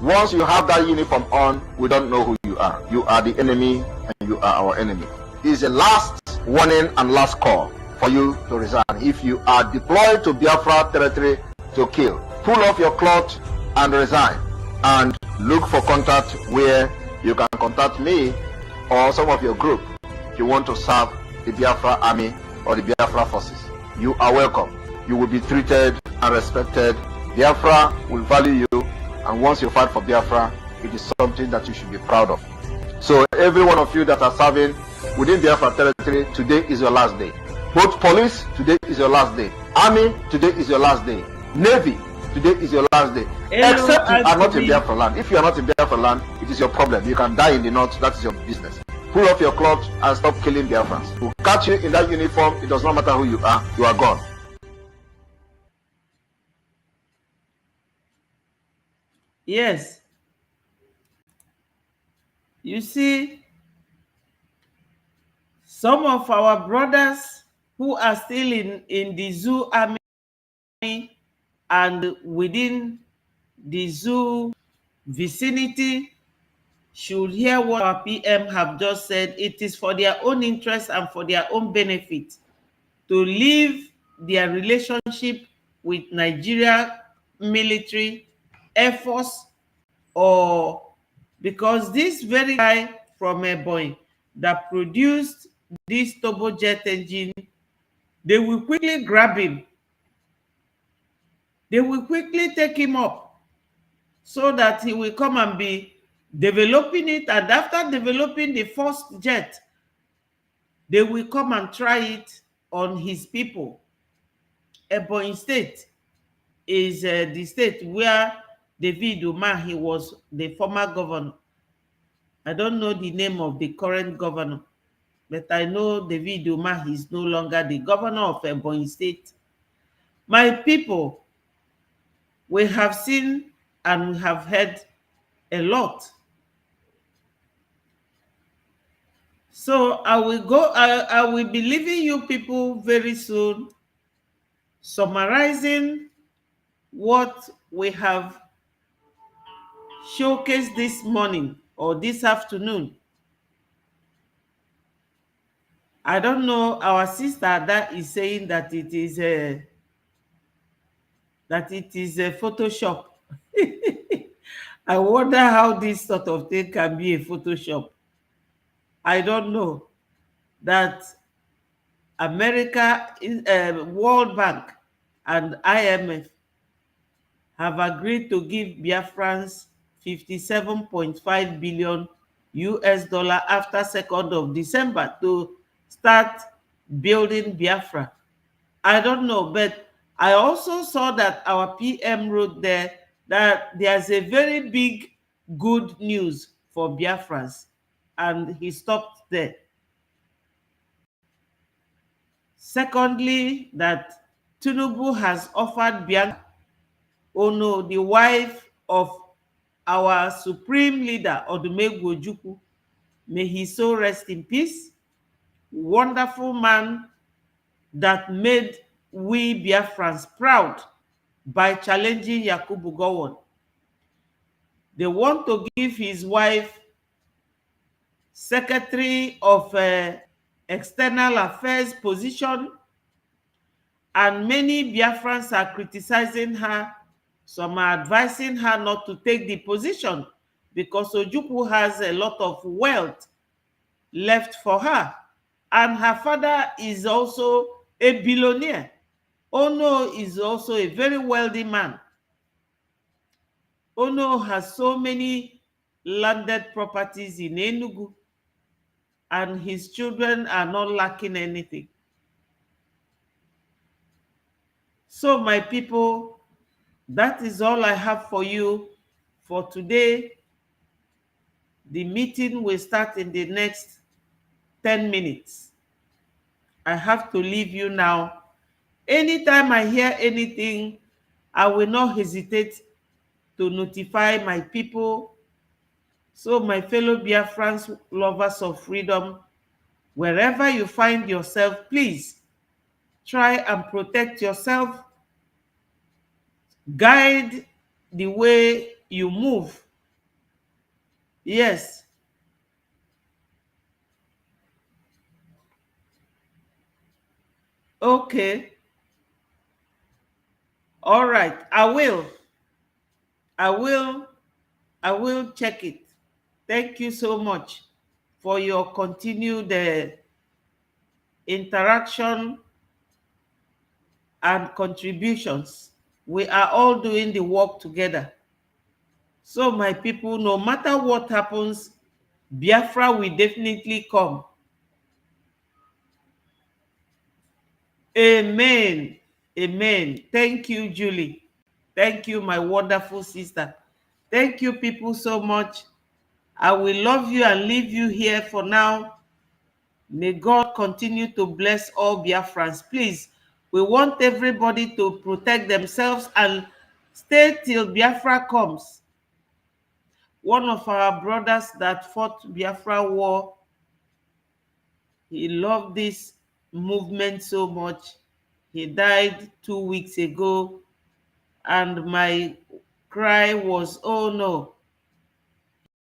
Once you have that uniform on, we don't know who you are. You are the enemy and you are our enemy. This is a last warning and last call for you to resign. If you are deployed to Biafra territory to kill, pull off your cloth and resign, and look for contact where you can contact me or some of your group if you want to serve the Biafra army or the Biafra forces. You are welcome. You will be treated and respected. Biafra will value you, and once you fight for Biafra, it is something that you should be proud of. So every one of you that are serving within Biafra territory, today is your last day. Both police, today is your last day. Army, today is your last day. Navy, today is your last day. Except you are not in Biafra land. If you are not in Biafra land, it is your problem. You can die in the north, that is your business. Pull off your cloth and stop killing Biafrans. We'll catch you in that uniform, it does not matter who you are gone. Yes. You see, some of our brothers who are still in the zoo army and within the zoo vicinity should hear what our PM have just said. It is for their own interest and for their own benefit to leave their relationship with Nigeria military, Air Force, or because this very guy from Ebonyi that produced this turbojet engine, they will quickly grab him. They will quickly take him up so that he will come and be developing it. And after developing the first jet, they will come and try it on his people. Ebonyi State is the state where David Umar, he was the former governor. I don't know the name of the current governor, but I know David Umar is no longer the governor of Ebonyi State. My people, we have seen and we have heard a lot. So I will be leaving you people very soon, summarizing what we have showcased this morning or this afternoon. I don't know, our sister that is saying that it is a Photoshop. I wonder how this sort of thing can be a Photoshop. I don't know. That America, World Bank and IMF have agreed to give Biafrans 57.5 billion US dollar after 2nd of December to start building Biafra. I don't know, but I also saw that our PM wrote there that there's a very big good news for Biafrans, and he stopped there. Secondly, that Tinubu has offered Bianca Ono, the wife of our supreme leader, Odumegwu Ojukwu, may he so rest in peace, wonderful man that made we Biafrans proud by challenging Yakubu Gowon. They want to give his wife Secretary of External Affairs position, and many Biafrans are criticizing her. Some are advising her not to take the position because Ojukwu has a lot of wealth left for her, and her father is also a billionaire. Ono is also a very wealthy man. Ono has so many landed properties in Enugu, and his children are not lacking anything. So my people, that is all I have for you for today. The meeting will start in the next 10 minutes. I have to leave you now. Anytime I hear anything I will not hesitate to notify my people. So my fellow Biafrans, lovers of freedom, wherever you find yourself, please try and protect yourself. Guide the way you move. Yes. Okay. All right. I will check it. Thank you so much for your continued interaction and contributions. We are all doing the work together. So my people, no matter what happens, Biafra will definitely come. Amen. Amen. Thank you, Julie. Thank you, my wonderful sister. Thank you, people, so much. I will love you and leave you here for now. May God continue to bless all Biafrans. Please, we want everybody to protect themselves and stay till Biafra comes. One of our brothers that fought Biafra war, he loved this movement so much. He died 2 weeks ago, and my cry was, oh no.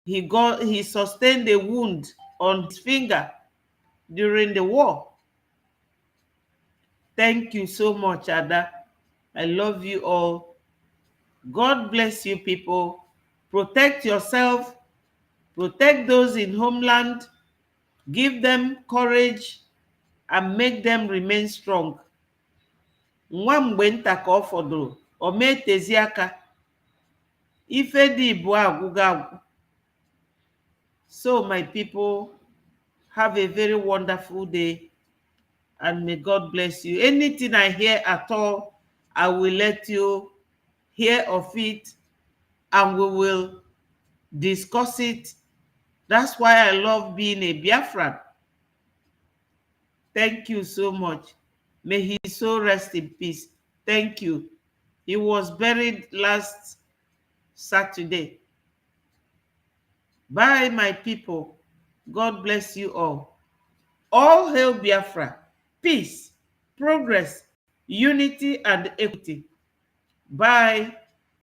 He sustained a wound on his finger during the war. Thank you so much, Ada. I love you all. God bless you, people. Protect yourself. Protect those in homeland. Give them courage and make them remain strong. Nwa mgbe nta ka ọ fọdụrụ, o metezi aka. Ife dị bụ agwụga agwụ. So my people, have a very wonderful day and may God bless you. Anything I hear at all, I will let you hear of it and we will discuss it. That's why I love being a Biafran. Thank you so much. May his soul rest in peace. Thank you. He was buried last Saturday. Bye, my people. God bless you all. All hail Biafra. Peace, progress, unity, and equity. Bye.